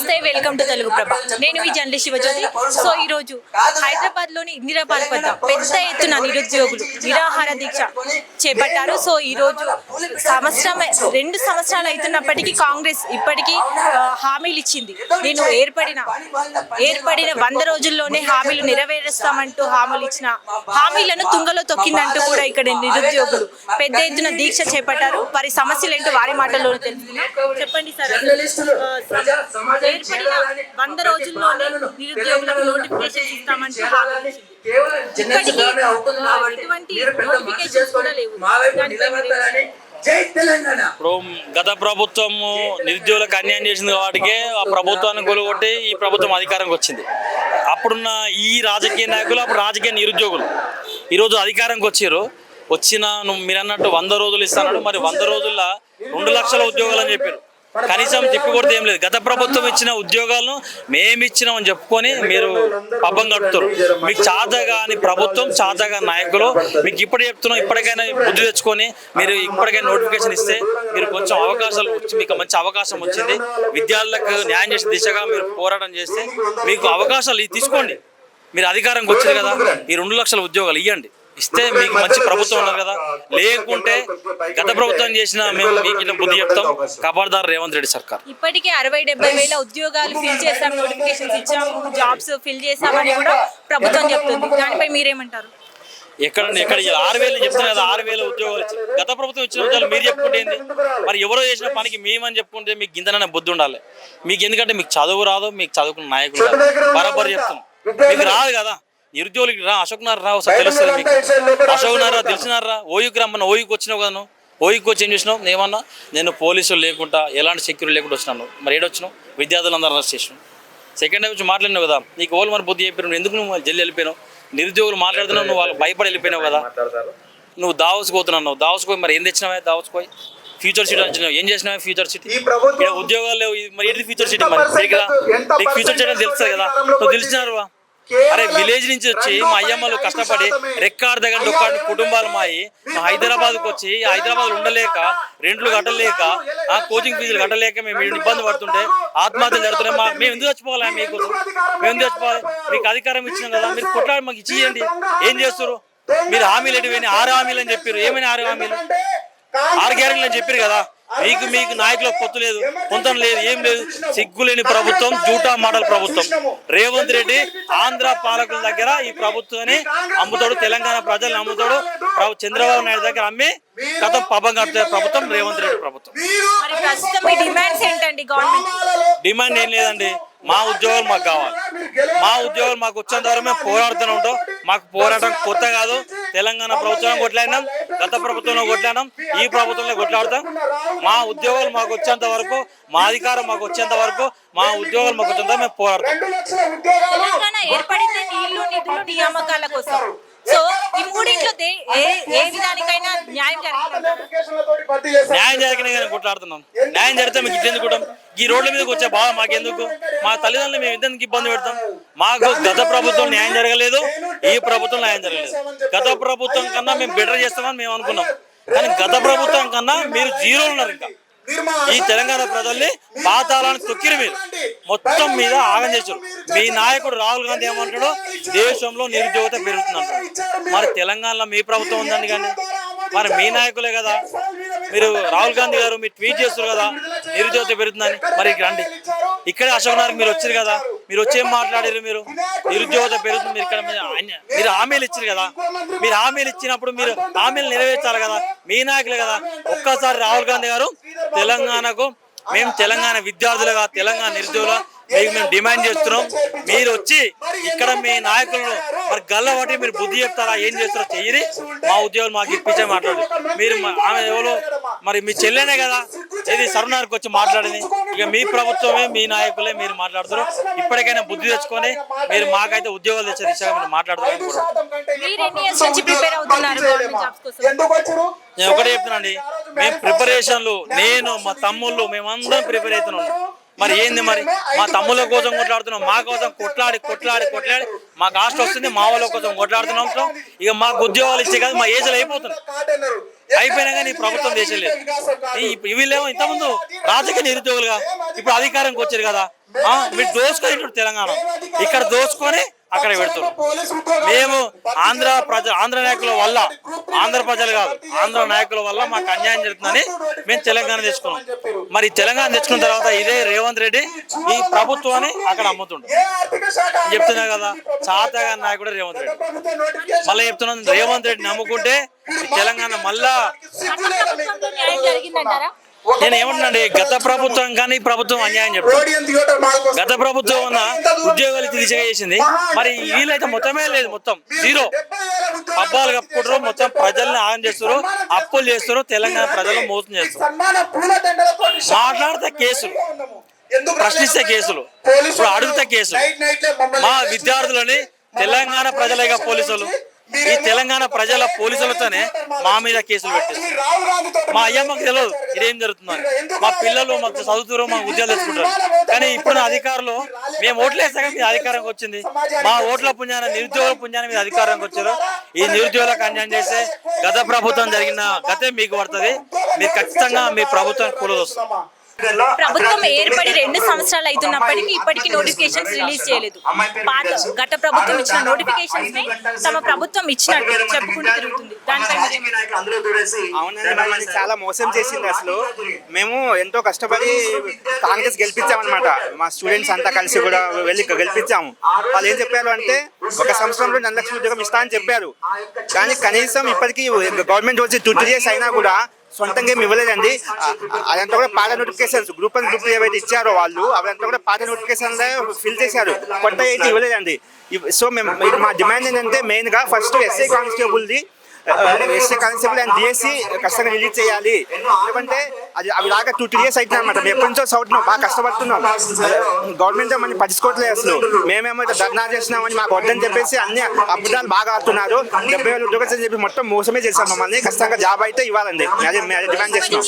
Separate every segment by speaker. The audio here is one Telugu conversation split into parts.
Speaker 1: నమస్తే, వెల్కమ్ టు తెలుగు ప్రభ. నేను మీ జర్నలిస్ట్ శివజ్యోతి. సో ఈ రోజు హైదరాబాద్ లోని ఇందిరా పార్క్ వద్ద పెద్ద ఎత్తున నిరుద్యోగులు నిరాహార దీక్ష చేపట్టారు. సో ఈ రోజు రెండు సంవత్సరాలు అవుతున్నప్పటికీ కాంగ్రెస్ ఇప్పటికీ హామీలు ఇచ్చింది. నేను ఏర్పడిన 100 రోజుల్లోనే హామీలు నెరవేరుస్తామంటూ హామీలు ఇచ్చిన హామీలను తుంగలో తొక్కిందంటూ కూడా ఇక్కడ నిరుద్యోగులు పెద్ద ఎత్తున దీక్ష చేపట్టారు. వారి సమస్యలు ఏంటో వారి మాటల్లోనే తెలుసుకున్నాం. చెప్పండి సార్, ఏర్పడిన 100 రోజుల్లోనే నిరుద్యోగులకు నోటిఫికేషన్ ఇస్తామంటూ హామీ ఇప్పటికీ ఎటువంటి నోటిఫికేషన్స్ కూడా లేవు.
Speaker 2: ఇప్పుడు గత ప్రభుత్వము నిరుద్యోగులకు అన్యాయం చేసింది కాబట్టి ఆ ప్రభుత్వాన్ని కొలుగొట్టి ఈ ప్రభుత్వం అధికారంకి వచ్చింది. అప్పుడున్న ఈ రాజకీయ నాయకులు అప్పుడు రాజకీయ నిరుద్యోగులు ఈరోజు అధికారంకి వచ్చారు. మీరు అన్నట్టు 100 రోజులు ఇస్తాడు. మరి 100 రోజుల్లో 2 లక్షల ఉద్యోగాలు అని చెప్పారు. కనీసం తిప్పి కొడితే ఏం లేదు. గత ప్రభుత్వం ఇచ్చిన ఉద్యోగాలను మేమిచ్చినామని చెప్పుకొని మీరు పబ్బం కట్టుతారు. మీకు చాతగాని ప్రభుత్వం, చాతగా నాయకులు మీకు ఇప్పుడు చెప్తున్నాం. ఇప్పటికైనా బుద్ధి తెచ్చుకొని మీరు ఇప్పటికైనా నోటిఫికేషన్ ఇస్తే మీరు కొంచెం అవకాశాలు మీకు మంచి అవకాశం వచ్చింది. విద్యార్థులకు న్యాయం చేసే దిశగా మీరు పోరాటం చేస్తే మీకు అవకాశాలు తీసుకోండి. మీరు అధికారంకి వచ్చారు కదా, ఈ 2 లక్షల ఉద్యోగాలు ఇవ్వండి. ఇస్తే మీకు మంచి ప్రభుత్వం ఉన్నారు కదా. లేకుంటే గత ప్రభుత్వం చేసిన మేము మీకు ఇట్లా బుద్ధి చెప్తాం. ఖబర్దార్ రేవంత్ రెడ్డి సర్కార్.
Speaker 1: ఇప్పటికే 60-70 వేల ఉద్యోగాలు ఫిల్ చేసాం, నోటిఫికేషన్స్ ఇచ్చాము, జాబ్స్ ఫిల్ చేసామని కూడా ప్రభుత్వం చెప్తుంది. దానిపై మీరేమంటారు?
Speaker 2: ఎక్కడ 6,000 చెప్తున్నారు కదా, 6,000 ఉద్యోగాలు ఇచ్చారు. గత ప్రభుత్వం ఇచ్చిన ఉద్యోగాలు మీరు చెప్పుకుంటే ఏంది? మరి ఎవరో చేసిన పనికి మేమని చెప్పుకుంటే మీకు గింతనైనా బుద్ధి ఉండాలి. మీకు ఎందుకంటే మీకు చదువు రాదు, మీకు చదువుకున్న నాయకులు బరాబర్ చెప్తాం. మీకు రాదు కదా. నిరుద్యోగులకి అశోక్ నారాయణ రావు సార్ తెలుస్తుంది మీకు. అశోక్ నారాయణ తెలిసినారా? ఓయూకి రమ్మన్నా. ఓయూకి వచ్చినావు కదా నువ్వు. ఓయూకి వచ్చి ఏం చేసినావు? ఏమన్నా నేను పోలీసులు లేకుండా ఎలాంటి సెక్యూరిటీ లేకుండా వచ్చినాను. మరి ఏడొచ్చినావు? విద్యార్థులందరూ అరెస్ట్ చేసినావు. సెకండ్ టైం వచ్చి మాట్లాడినావు కదా. నీకు ఓళ్ళు మరి బుద్ధి చెప్పారు. ఎందుకు నువ్వు జల్లి వెళ్ళిపోయినావు? నిరుద్యోగులు మాట్లాడుతున్నావు, నువ్వు వాళ్ళు భయపడి వెళ్ళిపోయినావు కదా. నువ్వు దావస్కి పోతున్నావు. దావస్కి పోయి మరి ఏం తెచ్చినావా? దావస్కి పోయి ఫ్యూచర్ సిటీ అంటున్నావు. ఏం చేసినావా ఫ్యూచర్ సిటీ? ఇక్కడ ఉద్యోగాలు లేవు. మరి ఏంటి ఫ్యూచర్ సిటీ? మరి నీకు ఫ్యూచర్ సిటీ అని తెలుస్తుంది కదా. నువ్వు తెలిసినారు. అరే విలేజ్ నుంచి వచ్చి మా అయ్యమ్మలు కష్టపడి రెక్కాడు దగ్గర డొక్కాడు కుటుంబాలు మాయి హైదరాబాద్కి వచ్చి హైదరాబాద్ ఉండలేక, రెంట్లు కట్టలేక, కోచింగ్ ఫీజులు కట్టలేక మేము ఇబ్బంది పడుతుంటే ఆత్మహత్యలు జరుగుతున్నాయి. మేము ఎందుకు చచ్చిపోవాలి? మీకోసం మేము ఎందుకు చచ్చిపోవాలి? మీకు అధికారం ఇచ్చినాం కదా, మీరు కొట్లాడి మాకు ఇచ్చేయండి. ఏం చేస్తారు మీరు? హామీలు ఎటువైనా 6 హామీలు అని చెప్పారు. ఏమైనా 6 హామీలు? 6 గ్యారెంటీలు అని చెప్పారు కదా. మీకు నాయకులకు పొత్తు లేదు, పొంతం లేదు, ఏం లేదు. సిగ్గులేని ప్రభుత్వం, జూటా మోడల్ ప్రభుత్వం. రేవంత్ రెడ్డి ఆంధ్ర పాలకుల దగ్గర ఈ ప్రభుత్వాన్ని అమ్ముతాడు, తెలంగాణ ప్రజల్ని అమ్ముతాడు. చంద్రబాబు నాయుడు దగ్గర అమ్మి కథం పబ్బం కట్టే ప్రభుత్వం రేవంత్ రెడ్డి ప్రభుత్వం. డిమాండ్ ఏం లేదండి. మా ఉద్యోగాలు మాకు కావాలి. మా ఉద్యోగాలు మాకు వచ్చేంత వరకు మేము పోరాడుతూనే ఉంటాం. మాకు పోరాటం కొత్త కాదు. తెలంగాణ ప్రభుత్వంలో కొట్లాడినాం, గత ప్రభుత్వంలో కొట్లాడినాం, ఈ ప్రభుత్వంలో కొట్లాడతాం. మా ఉద్యోగాలు మాకు వచ్చేంత వరకు, మా అధికారం మాకు వచ్చేంత వరకు, మా ఉద్యోగాలు మాకు వచ్చేంత మేము పోరాడతాం.
Speaker 1: నియామకాల కోసం సో ఈ మూడింట్లో ఏ విధానికైనా న్యాయం
Speaker 2: జరిగిన కొట్లాడుతున్నాం. న్యాయం జరిగితే మీకు ఇట్లా ఎందుకుంటాం? ఈ రోడ్ల మీదకి వచ్చే బాధ మాకెందుకు? మా తల్లిదండ్రులు మేము ఎందుకు ఇబ్బంది పెడతాం? మాకు గత ప్రభుత్వం న్యాయం జరగలేదు, ఈ ప్రభుత్వం న్యాయం జరగలేదు. గత ప్రభుత్వం కన్నా మేము బెటర్ చేస్తామని మేము అనుకున్నాం. కానీ గత ప్రభుత్వం కన్నా మీరు జీరో ఉన్నారు. ఇంకా ఈ తెలంగాణ ప్రజల్ని పాతాళాన్ని తొక్కిరు. మీరు మొత్తం మీద ఆగం చేశారు. మీ నాయకుడు రాహుల్ గాంధీ ఏమంటాడో దేశంలో నిరుద్యోగత పెరుగుతుందంటాడు. మరి తెలంగాణలో మీ ప్రభుత్వం ఉందండి, కానీ మరి మీ నాయకులే కదా. మీరు రాహుల్ గాంధీ గారు మీరు ట్వీట్ చేస్తారు కదా నిరుద్యోగత పెరుగుతుందని. మరి రండి, ఇక్కడే అశోక్ నగర్ మీరు వచ్చారు కదా. మీరు వచ్చేం మాట్లాడారు? మీరు నిరుద్యోగత పెరుగుతుంది. మీరు ఇక్కడ మీరు హామీలు ఇచ్చారు కదా. మీరు హామీలు ఇచ్చినప్పుడు మీరు హామీలు నెరవేర్చాలి కదా. మీ నాయకులే కదా. ఒక్కసారి రాహుల్ గాంధీ గారు తెలంగాణకు, మేము తెలంగాణ విద్యార్థులుగా, తెలంగాణ నిరుద్యోగులుగా మేము డిమాండ్ చేస్తున్నాం. మీరు వచ్చి ఇక్కడ మీ నాయకులను మరి గల్లబట్టి మీరు బుద్ధి చెప్తారా? ఏం చేస్తారో చెయ్యి. మా ఉద్యోగులు మాకు ఇప్పించే మాట్లాడు. మీరు ఆమె ఎవరు? మరి మీ చెల్లెనే కదా ఇది సరునార్కి వచ్చి మాట్లాడింది. ఇక మీ ప్రభుత్వమే, మీ నాయకులే మీరు మాట్లాడుతారు. ఇప్పటికైనా బుద్ధి తెచ్చుకొని మీరు మాకైతే ఉద్యోగాలు తెచ్చే దిశగా మీరు మాట్లాడుతున్నారు. నేను ఒకటే చెప్తున్నాండి, మేము ప్రిపరేషన్లు, నేను మా తమ్ముళ్ళు మేమందరం ప్రిపేర్ అవుతున్నాం. మరి ఏంది మరి మా తమ్ముల కోసం కొట్లాడుతున్నాం, మా కోసం కొట్లాడి మా కాస్ట్ వస్తుంది, మా వాళ్ళ కోసం కొట్లాడుతున్నాం. ఇక మాకు ఉద్యోగాలు ఇచ్చే కాదు, మా ఏజ్లో అయిపోతుంది. అయిపోయినా కానీ ప్రభుత్వం దేశం లేదు. వీళ్ళేమో ఇంతకుముందు రాజకీయ నిరుద్యోగులుగా ఇప్పుడు అధికారంకి వచ్చారు కదా, మీరు దోచుకొని తెలంగాణ ఇక్కడ దోచుకొని అక్కడ పెడుతున్నారు. మేము ఆంధ్ర నాయకుల వల్ల, ఆంధ్ర ప్రజలు కాదు ఆంధ్ర నాయకుల వల్ల మాకు అన్యాయం జరుగుతుందని మేము తెలంగాణ తెచ్చుకున్నాం. మరి తెలంగాణ తెచ్చుకున్న తర్వాత ఇదే రేవంత్ రెడ్డి ఈ ప్రభుత్వాన్ని అక్కడ అమ్ముతుండు. చెప్తున్నా కదా, చాతగా నాయకుడు రేవంత్ రెడ్డి. మళ్ళీ చెప్తున్నాను, రేవంత్ రెడ్డి నమ్ముకుంటే తెలంగాణ మళ్ళా నేను ఏమంటున్నాండి, గత ప్రభుత్వం కానీ ఈ ప్రభుత్వం అన్యాయం చెప్తాను. గత ప్రభుత్వం ఉన్న ఉద్యోగాలు దిశగా చేసింది, మరి వీళ్ళైతే మొత్తమే లేదు, మొత్తం జీరో. పబ్బాలు కప్పుకుంటారు, మొత్తం ప్రజల్ని ఆగం చేస్తారు, అప్పులు చేస్తారు, తెలంగాణ ప్రజలు మోసం చేస్తారు. మాట్లాడితే కేసులు, ప్రశ్నిస్తే కేసులు, ఇప్పుడు అడిగితే కేసులు. మా విద్యార్థులని తెలంగాణ ప్రజలేగా పోలీసులు, ఈ తెలంగాణ ప్రజల పోలీసులతోనే మా మీద కేసులు పెట్టారు. మా అయ్యమ్మకు తెలియదు ఇదేం జరుగుతుందని. మా పిల్లలు మాకు చదువుతారు, మా ఉద్యోగాలు తెచ్చుకుంటారు. కానీ ఇప్పుడు అధికారులు మేము ఓట్లు వేసాక మీ అధికారంకి వచ్చింది, మా ఓట్ల పుణ్యాన నిరుద్యోగుల పుణ్యాన్ని మీద అధికారంకి వచ్చారు. ఈ నిరుద్యోగులకు అన్యాయం చేస్తే గత ప్రభుత్వం జరిగిన గతే మీకు పడుతుంది. మీరు ఖచ్చితంగా మీ ప్రభుత్వం కూలదొస్తుంది.
Speaker 1: ప్రభుత్వం ఏర్పడి 2 సంవత్సరాలు అవుతున్నప్పటికీ ఇప్పటికీ నోటిఫికేషన్స్ రిలీజ్ చేయలేదు. గత ప్రభుత్వం ఇచ్చిన నోటిఫికేషన్స్ ని తమ ప్రభుత్వం ఇచ్చినట్టు చెప్పుకుంటూ తిరుగుతుంది.
Speaker 3: అవునండి, మమ్మల్ని చాలా మోసం చేసింది. అసలు మేము ఎంతో కష్టపడి కాంగ్రెస్ గెలిపించామన్నమాట. మా స్టూడెంట్స్ అంతా కలిసి కూడా వెళ్ళి గెలిపించాము. వాళ్ళు ఏం చెప్పారు అంటే 1 సంవత్సరంలో 4 లక్షల ఉద్యోగం ఇస్తా అని చెప్పారు. కానీ కనీసం ఇప్పటికీ గవర్నమెంట్ వచ్చి 2 years అయినా కూడా సొంతంగా ఏమి ఇవ్వలేదండి. అదంతా కూడా పాత నోటిఫికేషన్స్, గ్రూప్ 1 గ్రూప్ 2 ఏవైతే ఇచ్చారో వాళ్ళు అవంతా కూడా పాత నోటిఫికేషన్ ఫిల్ చేశారు, కొత్త అయితే ఇవ్వలేదండి. సో మేము మా డిమాండ్ ఏంటంటే మెయిన్గా first SI constable and DSC ఖచ్చితంగా రిలీజ్ చేయాలి. ఎందుకంటే అవి రాక 2 years అవుతుంది అనమాట. మేము ఎప్పటి నుంచో చదువుతున్నాం, బాగా కష్టపడుతున్నాం. గవర్నమెంట్ మనం పట్టించుకోవట్లేదు. అసలు మేమేమో ధర్నా చేస్తున్నామని మాకు వద్దని చెప్పేసి అన్ని అబద్ధాలు బాగా ఆడుతున్నారు. 70,000 ఉద్యోగాలు అని చెప్పి మొత్తం మోసమే చేశారు మమ్మల్ని. ఖచ్చితంగా జాబ్ అయితే ఇవ్వాలండి, అదే డిమాండ్ చేస్తున్నాం.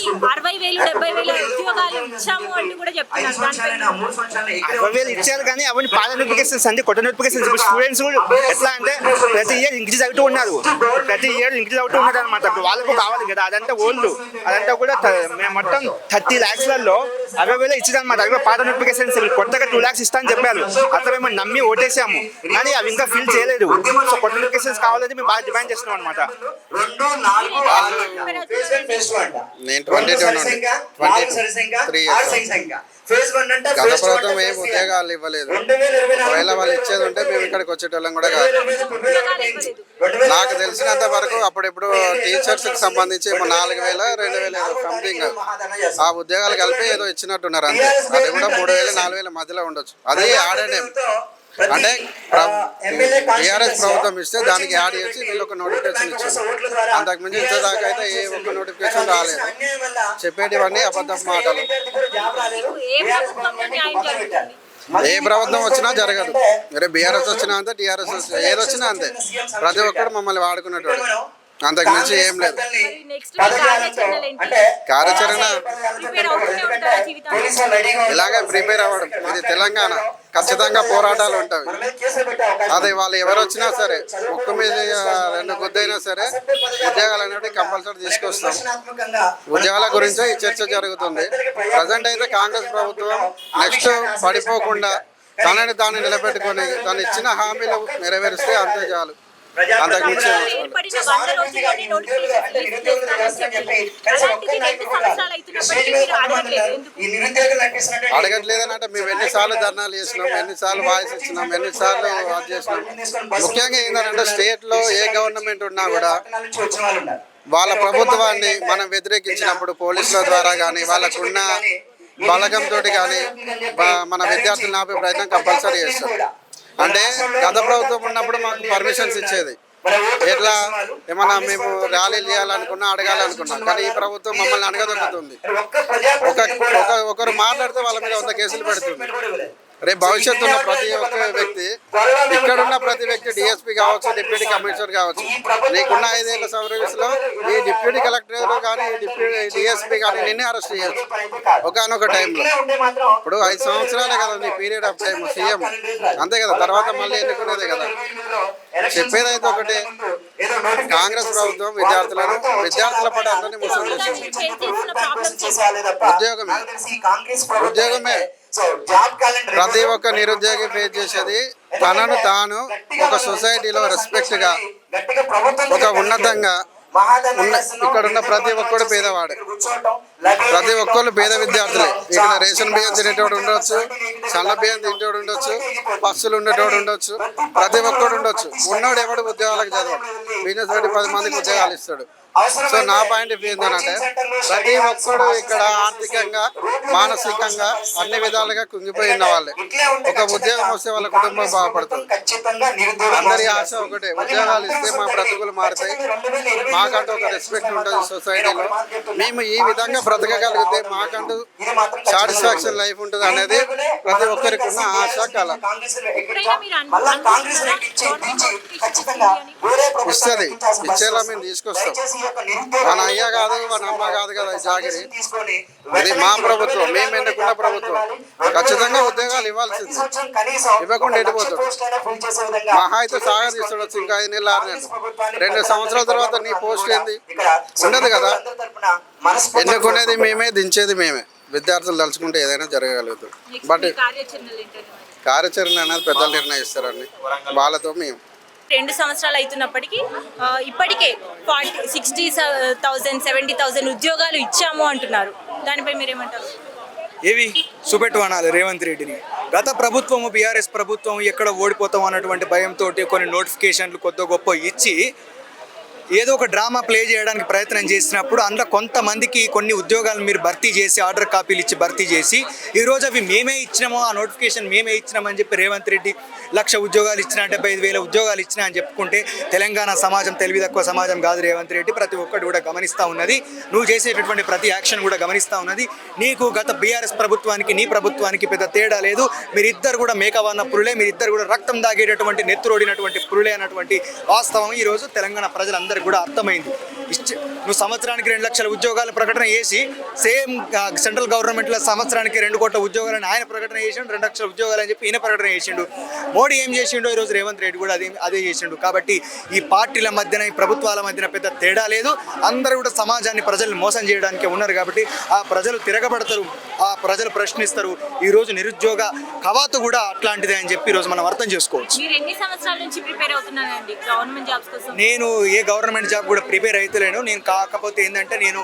Speaker 3: 60,000 ఇచ్చారు కానీ అవన్నీ పాత నోటిఫికేషన్స్ అండి, కొత్త నోటిఫికేషన్స్. ఇప్పుడు స్టూడెంట్స్ ఎట్లా అంటే ప్రతి ఇయర్ ఇంక్రీజ్ అవుతూ ఉన్నారు, ప్రతి ఇయర్ ఇంక్రీజ్ అవుతూ ఉన్నారు అనమాట. వాళ్ళకు కావాలి కదా, అదంతా ఓల్డ్. అదంతా కూడా మేము మొత్తం 30 lakhsలలో 60,000 ఇచ్చిందనమాట. అవి పాత నోటిఫికేషన్స్. కొత్తగా 2 lakhs ఇస్తా అని చెప్పారు. అసలు మేము నమ్మి ఓటేసాము, కానీ అవి ఇంకా ఫిల్ చేయలేదు. సో కొత్త నోటిఫికేషన్స్ కావాలని మేము బాగా డిమాండ్ చేస్తున్నాం అనమాట.
Speaker 4: నేను 23 గత ప్రభుత్వం ఏం ఉద్యోగాలు ఇవ్వలేదు. ఒకవేళ వాళ్ళు ఇచ్చేది ఉంటే మేము ఇక్కడికి వచ్చేటోళ్ళం కూడా కాదు. నాకు తెలిసినంత వరకు అప్పుడెప్పుడు టీచర్స్కి సంబంధించి 4,000 2,000 సంథింగ్ ఆ ఉద్యోగాలు కలిపి ఏదో ఇచ్చినట్టున్నారు అంతే. అది కూడా 3,000 4,000 మధ్యలో ఉండొచ్చు. అది ఆడనే అంటే టీఆర్ఎస్ ప్రభుత్వం ఇస్తే దానికి యాడ్ చేసి వీళ్ళు ఒక నోటిఫికేషన్ ఇచ్చారు. అంతకుమించి ఇంతదాకా అయితే ఏ ఒక్క నోటిఫికేషన్ రాలేదు. చెప్పేటివన్నీ అబద్ధం మాటలు. ఏ ప్రభుత్వం వచ్చినా జరగదు. మరి బీఆర్ఎస్ వచ్చినా అంతే, టీఆర్ఎస్ వచ్చినా ఏదొచ్చినా అంతే. ప్రతి ఒక్కరు మమ్మల్ని వాడుకునేటోడు, అంతకు మించి ఏం లేదు. కార్యాచరణ ఇలాగే ప్రిపేర్ అవ్వడం. ఇది తెలంగాణ, ఖచ్చితంగా పోరాటాలు ఉంటాయి. అదే వాళ్ళు ఎవరు వచ్చినా సరే, ఒక్క మీద 2 గుద్దైనా సరే ఉద్యోగాలు అనేవి కంపల్సరీ తీసుకొస్తాం. ఉద్యోగాల గురించే ఈ చర్చ జరుగుతుంది. ప్రజెంట్ అయితే కాంగ్రెస్ ప్రభుత్వం నెక్స్ట్ పడిపోకుండా తనని తాను నిలబెట్టుకొని తను ఇచ్చిన హామీలు నెరవేరిస్తే అంతే చాలు. అంతకు మించి అడగట్లేదని అంటే మేము ఎన్నిసార్లు ధర్నాలు చేసినాం, ఎన్నిసార్లు వాయిస్ ఇచ్చినాం, ఎన్నిసార్లు అది చేసినాం. ముఖ్యంగా ఏంటంటే స్టేట్లో ఏ గవర్నమెంట్ ఉన్నా కూడా వాళ్ళ ప్రభుత్వాన్ని మనం వ్యతిరేకించినప్పుడు పోలీసుల ద్వారా కానీ వాళ్ళకున్న బలగంతో కానీ మన విద్యార్థులను ఆపే ప్రయత్నం కంపల్సరీ చేస్తాం. అంటే గత ప్రభుత్వం ఉన్నప్పుడు మాకు పర్మిషన్స్ ఇచ్చేది. ఎట్లా ఏమన్నా మేము ర్యాలీలు చేయాలనుకున్నా, అడగాలనుకున్నాం. కానీ ఈ ప్రభుత్వం మమ్మల్ని అడగదొక్కుతుంది. ఒకరు మాట్లాడితే వాళ్ళ మీద 100 కేసులు పెడుతుంది. రేపు భవిష్యత్తు ఉన్న ప్రతి ఒక్క వ్యక్తి, ఇక్కడున్న ప్రతి వ్యక్తి డిఎస్పీ కావచ్చు, డిప్యూటీ కమిషనర్ కావచ్చు, నీకున్న 5 ఏళ్ల సర్వీస్లో ఈ డిప్యూటీ కలెక్టర్ కానీ డిప్యూటీ డిఎస్పీ కానీ నిన్నే అరెస్ట్ చేయొచ్చు ఒకనొక టైంలో. ఇప్పుడు 5 సంవత్సరాలే కదా నీ పీరియడ్ ఆఫ్ టైం సీఎం, అంతే కదా, తర్వాత మళ్ళీ ఎన్నుకునేదే కదా. చెప్పేదైతే ఒకటే, కాంగ్రెస్ ప్రభుత్వం విద్యార్థుల పట్ల అందరినీ మోసం చేసింది. ఉద్యోగమే ప్రతి ఒక్క నిరుద్యోగి ఫేస్ చేసేది తనను తాను ఒక సొసైటీలో రెస్పెక్ట్గా, ఒక ఉన్నతంగా ఇక్కడున్న ప్రతి ఒక్కడు పేదవాడు, ప్రతి ఒక్కళ్ళు పేద విద్యార్థులే. ఇక్కడ రేషన్ బియ్యం తినేటోడు ఉండొచ్చు, సన్న బియ్యం తినేటోడు ఉండొచ్చు, బస్సులు ఉండేటోడు ఉండొచ్చు, ప్రతి ఒక్కడు ఉండొచ్చు. ఉన్నోడు ఎవడు ఉద్యోగాలకు చదవడు, బిజినెస్ పెట్టి 10 మందికి ఉద్యోగాలు ఇస్తాడు. సో నా పాయింట్ ఆఫ్ వ్యూ ఏంటంటే ప్రతి ఒక్కడు ఇక్కడ ఆర్థికంగా, మానసికంగా అన్ని విధాలుగా కుంగిపోయి ఉన్న వాళ్ళే. ఒక ఉద్యోగం వస్తే వాళ్ళ కుటుంబం బాగుపడుతుంది. అందరి ఆశ ఒకటే, ఉద్యోగాలు ఇస్తే మా బ్రతుకులు మారుతాయి, మాకంటూ ఒక రెస్పెక్ట్ ఉంటుంది సొసైటీలో, మేము ఈ విధంగా బ్రతకగలిగితే మాకంటూ సాటిస్ఫాక్షన్ లైఫ్ ఉంటుంది అనేది ప్రతి ఒక్కరికి ఉన్న ఆశ, కళ. ఇస్తుంది, ఇచ్చేలా మేము తీసుకొస్తాం. మన అయ్య కాదు, మన అమ్మ కాదు కదా ఈ జాగిరి. ఇది మా ప్రభుత్వం, మేము ఎన్నుకున్న ప్రభుత్వం. ఖచ్చితంగా ఉద్యోగాలు ఇవ్వాల్సింది, ఇవ్వకుండా వెళ్ళిపోతాడు. మహా అయితే సాగదీస్తాడు వచ్చి ఇంకా 5 నెలలు 6 నెలలు. 2 సంవత్సరాల తర్వాత నీ పోస్ట్ ఏంది ఉండదు కదా. ఎన్నుకునేది మేమే, దించేది మేమే. విద్యార్థులు తలుచుకుంటే ఏదైనా జరగగలుగుతుంది. బట్ కార్యాచరణ అనేది పెద్దలు నిర్ణయిస్తారండి, వాళ్ళతో మేము
Speaker 1: 2 సంవత్సరాలు అవుతున్నప్పటికీ ఇప్పటికే 60,000 70,000 ఉద్యోగాలు ఇచ్చాము అంటున్నారు. దానిపై మీరేమంటారు?
Speaker 5: ఏవి చూపెట్టు అనాలి రేవంత్ రెడ్డిని. గత ప్రభుత్వము బీఆర్ఎస్ ప్రభుత్వం ఎక్కడ ఓడిపోతాం అన్నటువంటి భయంతో కొన్ని నోటిఫికేషన్లు కొద్ది గొప్ప ఇచ్చి ఏదో ఒక డ్రామా ప్లే చేయడానికి ప్రయత్నం చేసినప్పుడు అందులో కొంతమందికి కొన్ని ఉద్యోగాలు మీరు భర్తీ చేసి, ఆర్డర్ కాపీలు ఇచ్చి భర్తీ చేసి, ఈరోజు అవి మేమే ఇచ్చినామో, ఆ నోటిఫికేషన్ మేమే ఇచ్చినామని చెప్పి రేవంత్ రెడ్డి 1,00,000 ఉద్యోగాలు ఇచ్చినా, 75,000 ఉద్యోగాలు ఇచ్చినా అని చెప్పుకుంటే తెలంగాణ సమాజం తెలివి తక్కువ సమాజం కాదు రేవంత్ రెడ్డి. ప్రతి ఒక్కటి కూడా గమనిస్తూ ఉన్నది, నువ్వు చేసేటటువంటి ప్రతి యాక్షన్ కూడా గమనిస్తూ ఉన్నది. నీకు గత బీఆర్ఎస్ ప్రభుత్వానికి నీ ప్రభుత్వానికి పెద్ద తేడా లేదు. మీరిద్దరు కూడా మేకవన్న పురులే, మీరిద్దరు కూడా రక్తం దాగేటటువంటి నెత్తురోడినటువంటి పురులే అన్నటువంటి వాస్తవం ఈరోజు తెలంగాణ ప్రజలందరూ కూడా అర్థమైంది. నువ్వు సంవత్సరానికి 2 లక్షల ఉద్యోగాల ప్రకటన చేసి, సేమ్ సెంట్రల్ గవర్నమెంట్లో సంవత్సరానికి 2 కోట్ల ఉద్యోగాలని ఆయన ప్రకటన చేసిండు, 2 లక్షల ఉద్యోగాలు అని చెప్పి ఈయన ప్రకటన చేసిండు. మోడీ ఏం చేసిండో ఈరోజు రేవంత్ రెడ్డి కూడా అదే చేసిండు. కాబట్టి ఈ పార్టీల మధ్యన, ఈ ప్రభుత్వాల మధ్యన పెద్ద తేడా లేదు. అందరూ కూడా సమాజాన్ని, ప్రజల్ని మోసం చేయడానికి ఉన్నారు. కాబట్టి ఆ ప్రజలు తిరగబడతారు, ఆ ప్రజలు ప్రశ్నిస్తారు. ఈరోజు నిరుద్యోగ కవాతు కూడా అట్లాంటిదే అని చెప్పి ఈరోజు మనం అర్థం చేసుకోవచ్చు.
Speaker 1: మీరు ఎన్ని సంవత్సరాల నుంచి ప్రిపేర్ అవుతున్నారండి గవర్నమెంట్ జాబ్స్ కోసం?
Speaker 5: నేను ఏ గవర్నమెంట్ జాబ్ కూడా ప్రిపేర్ అవుతలేను. నేను కాకపోతే ఏంటంటే నేను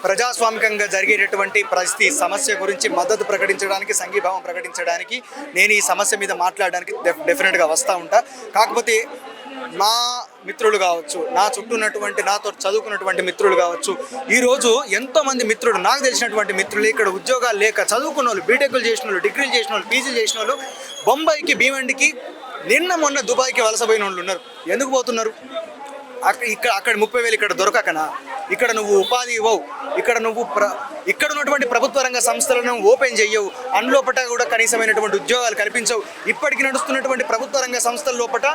Speaker 5: ప్రజాస్వామికంగా జరిగేటటువంటి పరిస్థితి సమస్య గురించి మద్దతు ప్రకటించడానికి, సంఘీభావం ప్రకటించడానికి, నేను ఈ సమస్య మీద మాట్లాడడానికి డెఫినెట్గా వస్తూ ఉంటా. కాకపోతే మా మిత్రులు కావచ్చు, నా చుట్టూ ఉన్నటువంటి నాతో చదువుకున్నటువంటి మిత్రులు కావచ్చు, ఈరోజు ఎంతోమంది మిత్రులు, నాకు తెలిసినటువంటి మిత్రులు ఇక్కడ ఉద్యోగాలు లేక చదువుకున్న వాళ్ళు, బీటెక్లు చేసిన వాళ్ళు, డిగ్రీలు చేసిన వాళ్ళు, పీజీలు చేసిన వాళ్ళు బొంబాయికి, భీమండికి, నిన్న మొన్న దుబాయ్కి వలసపోయిన వాళ్ళు ఉన్నారు. ఎందుకు పోతున్నారు? అక్కడ 30,000 ఇక్కడ దొరకకనా? ఇక్కడ నువ్వు ఉపాధి ఇవ్వవు, ఇక్కడ నువ్వు ఇక్కడ ఉన్నటువంటి ప్రభుత్వ రంగ సంస్థలను ఓపెన్ చెయ్యవు, అందులోపట కూడా కనీసమైనటువంటి ఉద్యోగాలు కల్పించవు. ఇప్పటికి నడుస్తున్నటువంటి ప్రభుత్వ రంగ సంస్థల లోపల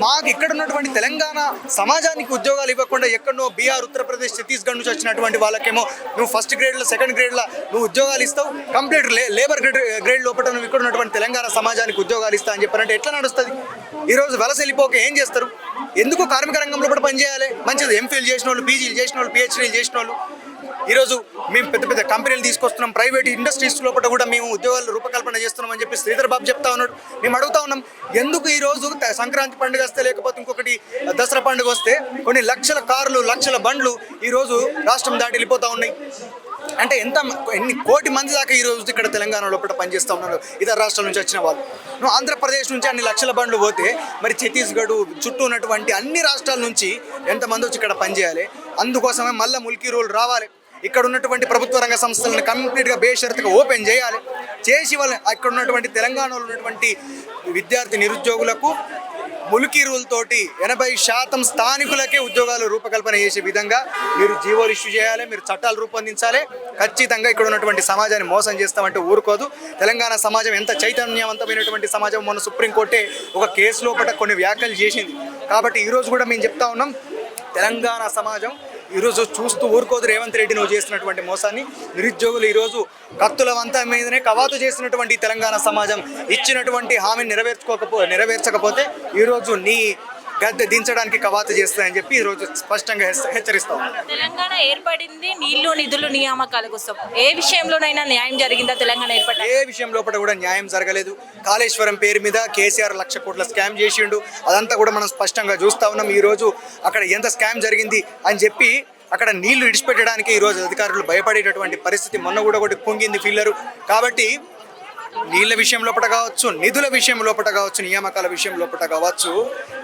Speaker 5: మాకు ఇక్కడ ఉన్నటువంటి తెలంగాణ సమాజానికి ఉద్యోగాలు ఇవ్వకుండా ఎక్కడో బీహార్, ఉత్తరప్రదేశ్, ఛత్తీస్గఢ్ నుంచి వచ్చినటువంటి వాళ్ళకేమో నువ్వు ఫస్ట్ గ్రేడ్లో, సెకండ్ గ్రేడ్లో నువ్వు ఉద్యోగాలు ఇస్తావు, కంప్లీట్ లేబర్ గ్రేడ్ లోపల నువ్వు ఇక్కడ ఉన్నటువంటి తెలంగాణ సమాజానికి ఉద్యోగాలు ఇస్తా అని చెప్పారంటే ఎట్లా నడుస్తుంది? ఈరోజు వలస వెళ్ళిపోక ఏం చేస్తారు? ఎందుకు కార్మిక రంగంలో కూడా పనిచేయాలి? మంచిది ఎంఫిల్ చేసిన వాళ్ళు, పీజీలు చేసిన వాళ్ళు, పిహెచ్డీలు చేసిన వాళ్ళు. ఈరోజు మేము పెద్ద పెద్ద కంపెనీలు తీసుకొస్తున్నాం, ప్రైవేట్ ఇండస్ట్రీస్ లోపల కూడా మేము ఉద్యోగాలు రూపకల్పన చేస్తున్నాం అని చెప్పి శ్రీధర్ బాబు చెప్తా ఉన్నాడు. మేము అడుగుతా ఉన్నాం, ఎందుకు ఈరోజు సంక్రాంతి పండుగ వస్తే, లేకపోతే ఇంకొకటి దసరా పండుగ వస్తే కొన్ని లక్షల కార్లు, లక్షల బండ్లు ఈరోజు రాష్ట్రం దాటి వెళ్ళిపోతూ ఉన్నాయి? అంటే ఎన్ని కోటి మంది దాకా ఈరోజు ఇక్కడ తెలంగాణ లోపల పనిచేస్తూ ఉన్నారు ఇతర రాష్ట్రాల నుంచి వచ్చిన వాళ్ళు. నువ్వు ఆంధ్రప్రదేశ్ నుంచి అన్ని లక్షల బండ్లు పోతే మరి ఛత్తీస్గఢ్ చుట్టూ ఉన్నటువంటి అన్ని రాష్ట్రాల నుంచి ఎంతమంది వచ్చి ఇక్కడ పనిచేయాలి? అందుకోసమే మళ్ళీ ముల్కీ రూల్ రావాలి. ఇక్కడ ఉన్నటువంటి ప్రభుత్వ రంగ సంస్థలను కంప్లీట్గా బేషరతుగా ఓపెన్ చేయాలి. చేసి వాళ్ళు అక్కడ ఉన్నటువంటి తెలంగాణలో ఉన్నటువంటి విద్యార్థి నిరుద్యోగులకు ములికి రూల్ తోటి 80% స్థానికులకే ఉద్యోగాలు రూపకల్పన చేసే విధంగా మీరు జీవోలు ఇష్యూ చేయాలి, మీరు చట్టాలు రూపొందించాలి. ఖచ్చితంగా ఇక్కడ ఉన్నటువంటి సమాజాన్ని మోసం చేస్తామంటే ఊరుకోదు. తెలంగాణ సమాజం ఎంత చైతన్యవంతమైనటువంటి సమాజం, మొన్న సుప్రీంకోర్టే ఒక కేసు లోపల కొన్ని వ్యాఖ్యలు చేసింది. కాబట్టి ఈరోజు కూడా మేము చెప్తా ఉన్నాం, తెలంగాణ సమాజం ఈరోజు చూస్తూ ఊరుకోదు రేవంత్ రెడ్డి నువ్వు చేస్తున్నటువంటి మోసాన్ని. నిరుద్యోగులు ఈరోజు కత్తుల వంత మీదనే కవాతు చేసినటువంటి తెలంగాణ సమాజం ఇచ్చినటువంటి హామీని నెరవేర్చకపోతే ఈరోజు నీ గద్దె దించడానికి కవాతు చేస్తాయని చెప్పి ఈరోజు స్పష్టంగా హెచ్చరిస్తాం.
Speaker 1: తెలంగాణ ఏర్పడింది నీళ్లు నిధులు నియామకాల కోసం. ఏ విషయంలోనైనా న్యాయం జరిగిందా? తెలంగాణ ఏర్పడింది
Speaker 5: ఏ విషయం లోపల కూడా న్యాయం జరగలేదు. కాళేశ్వరం పేరు మీద కేసీఆర్ 1,00,000 కోట్ల స్కామ్ చేసిండు. అదంతా కూడా మనం స్పష్టంగా చూస్తా ఉన్నాం. ఈరోజు అక్కడ ఎంత స్కామ్ జరిగింది అని చెప్పి అక్కడ నీళ్లు ఇడిచిపెట్టడానికి ఈరోజు అధికారులు భయపడేటటువంటి పరిస్థితి. మొన్న కూడా ఒకటి కుంగింది ఫిల్లరు. కాబట్టి నీళ్ళ విషయం లోపల కావచ్చు, నిధుల విషయం లోపల కావచ్చు, నియామకాల విషయం లోపల కావచ్చు,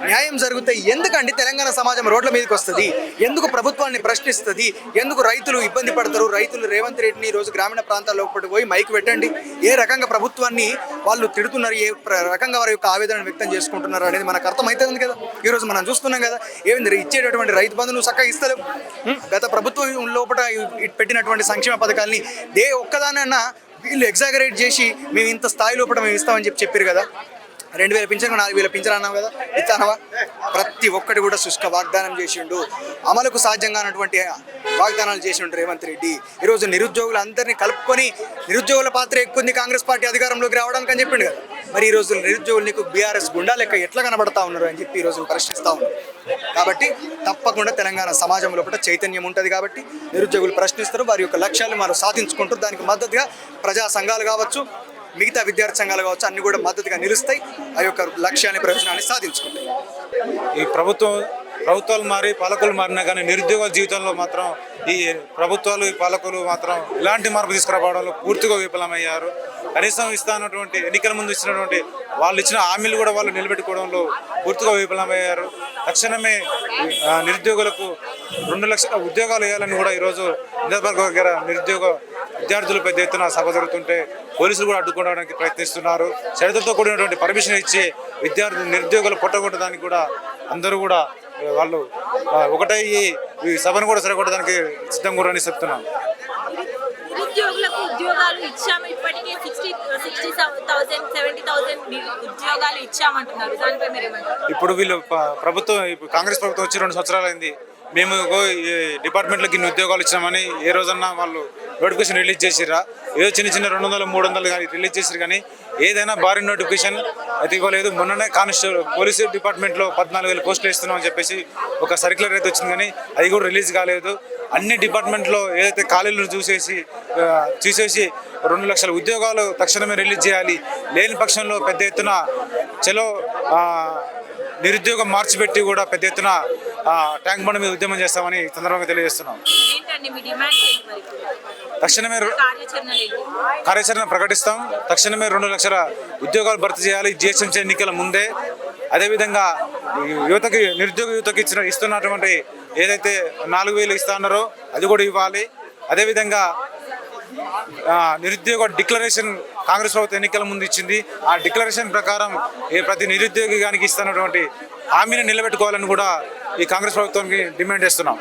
Speaker 5: న్యాయం జరిగితే ఎందుకండి తెలంగాణ సమాజం రోడ్ల మీదకి వస్తుంది? ఎందుకు ప్రభుత్వాన్ని ప్రశ్నిస్తుంది? ఎందుకు రైతులు ఇబ్బంది పడతారు? రైతులు రేవంత్ రెడ్డిని ఈరోజు గ్రామీణ ప్రాంతాల్లో పోయి మైక్ పెట్టండి. ఏ రకంగా ప్రభుత్వాన్ని వాళ్ళు తిడుతున్నారు, ఏ రకంగా వారి యొక్క ఆవేదన వ్యక్తం చేసుకుంటున్నారు అనేది మనకు అర్థమవుతుంది కదా. ఈరోజు మనం చూస్తున్నాం కదా, ఏమైంది ఇచ్చేటటువంటి రైతు బంధువులు చక్కగా ఇస్తలేవు. గత ప్రభుత్వం లోపల పెట్టినటువంటి సంక్షేమ పథకాలని ఒక్కదానన్నా వీళ్ళు ఎగ్జాగరేట్ చేసి మేము ఇంత స్థాయి లోపల మేము ఇస్తామని చెప్పారు కదా. 2,000 పింఛన్ 4,000 పింఛన్ అన్నావు కదా, ఇస్తానవా? ప్రతి ఒక్కటి కూడా శుష్క వాగ్దానం చేసిండు. అమలుకు సాధ్యంగా అన్నటువంటి వాగ్దానాలు చేసిండు రేవంత్ రెడ్డి. ఈరోజు నిరుద్యోగులు అందరినీ కలుపుకొని నిరుద్యోగుల పాత్ర ఎక్కువ కాంగ్రెస్ పార్టీ అధికారంలోకి రావడానికి అని చెప్పిండు కదా. మరి ఈరోజు నిరుద్యోగులు నీకు బీఆర్ఎస్ గుండా లెక్క ఎట్లా కనబడతా ఉన్నారు అని చెప్పి ఈరోజు ప్రశ్నిస్తూ ఉన్నారు. కాబట్టి తప్పకుండా తెలంగాణ సమాజం లోపల చైతన్యం ఉంటుంది. కాబట్టి నిరుద్యోగులు ప్రశ్నిస్తారు, వారి యొక్క లక్ష్యాలు మనం సాధించుకుంటారు. దానికి మద్దతుగా ప్రజా సంఘాలు కావచ్చు, మిగతా విద్యార్థి సంఘాలు కావచ్చు, అన్ని కూడా మద్దతుగా నిలుస్తాయి. ఆ యొక్క లక్ష్యాన్ని, ప్రయోజనాన్ని సాధించుకుంటాయి.
Speaker 6: ఈ ప్రభుత్వాలు మారి పాలకులు మారినా కానీ నిరుద్యోగుల జీవితంలో మాత్రం ఈ ప్రభుత్వాలు ఈ పాలకులు మాత్రం ఇలాంటి మార్పు తీసుకురావడంలో పూర్తిగా విఫలమయ్యారు. కనీసం ఇస్తున్నటువంటి ఎన్నికల ముందు ఇచ్చినటువంటి వాళ్ళు ఇచ్చిన హామీలు కూడా వాళ్ళు నిలబెట్టుకోవడంలో పూర్తిగా విఫలమయ్యారు. తక్షణమే నిరుద్యోగులకు 2 లక్షల ఉద్యోగాలు వేయాలని కూడా ఈరోజు నిజామాబాద్ దగ్గర నిరుద్యోగ విద్యార్థులు పెద్ద ఎత్తున సభ జరుగుతుంటే పోలీసులు కూడా అడ్డుకోవడానికి ప్రయత్నిస్తున్నారు. షరతులతో కూడినటువంటి పర్మిషన్ ఇచ్చి నిరుద్యోగులు పొట్టగొట్టడానికి కూడా అందరూ కూడా వాళ్ళు ఒకటై ఈ సభను కూడా సరికొట్టడానికి సిద్ధంగా కూడా అని చెప్తున్నాను.
Speaker 1: నిరుద్యోగులకు ఉద్యోగాలు ఇచ్చాము, ఇప్పటికే 60,000 70,000 ఉద్యోగాలు ఇచ్చామంటున్నారు. దానిపై మీరు ఏమంటారు?
Speaker 6: ఇప్పుడు వీళ్ళు కాంగ్రెస్ ప్రభుత్వం వచ్చి 2 సంవత్సరాలు అయింది. మేము ఈ డిపార్ట్మెంట్లకి ఇన్ని ఉద్యోగాలు ఇచ్చామని ఏ రోజన్నా వాళ్ళు నోటిఫికేషన్ రిలీజ్ చేసిరా? ఏదో చిన్న 200 300 కానీ రిలీజ్ చేసిరు, కానీ ఏదైనా భారీ నోటిఫికేషన్ అయితే ఇవ్వలేదు. మొన్ననే పోలీసు డిపార్ట్మెంట్లో 14,000 పోస్టులు ఇస్తున్నామని చెప్పేసి ఒక సర్క్యులర్ అయితే వచ్చింది, కానీ అది కూడా రిలీజ్ కాలేదు. అన్ని డిపార్ట్మెంట్లో ఏదైతే ఖాళీలను తీసేసి 2 లక్షల ఉద్యోగాలు తక్షణమే రిలీజ్ చేయాలి. లేని పక్షంలో పెద్ద ఎత్తున చలో నిరుద్యోగం మార్చిపెట్టి కూడా పెద్ద ఎత్తున ట్యాంక్ బండ్ మీద ఉద్యమం చేస్తామని సందర్భంగా తెలియజేస్తున్నాం. తక్షణమే కార్యాచరణ ప్రకటిస్తాం. తక్షణమే 2 లక్షల ఉద్యోగాలు భర్తీ చేయాలి జిహెచ్ఎంసీ ఎన్నికల ముందే. అదేవిధంగా నిరుద్యోగ యువతకి ఇస్తున్నటువంటి ఏదైతే 4,000 ఇస్తా ఉన్నారో అది కూడా ఇవ్వాలి. అదేవిధంగా నిరుద్యోగ డిక్లరేషన్ కాంగ్రెస్ ప్రభుత్వం ఎన్నికల ముందు ఇచ్చింది. ఆ డిక్లరేషన్ ప్రకారం ప్రతి నిరుద్యోగానికి ఇస్తున్నటువంటి హామీని నిలబెట్టుకోవాలని కూడా ఈ కాంగ్రెస్ ప్రభుత్వానికి డిమాండ్ చేస్తున్నాం.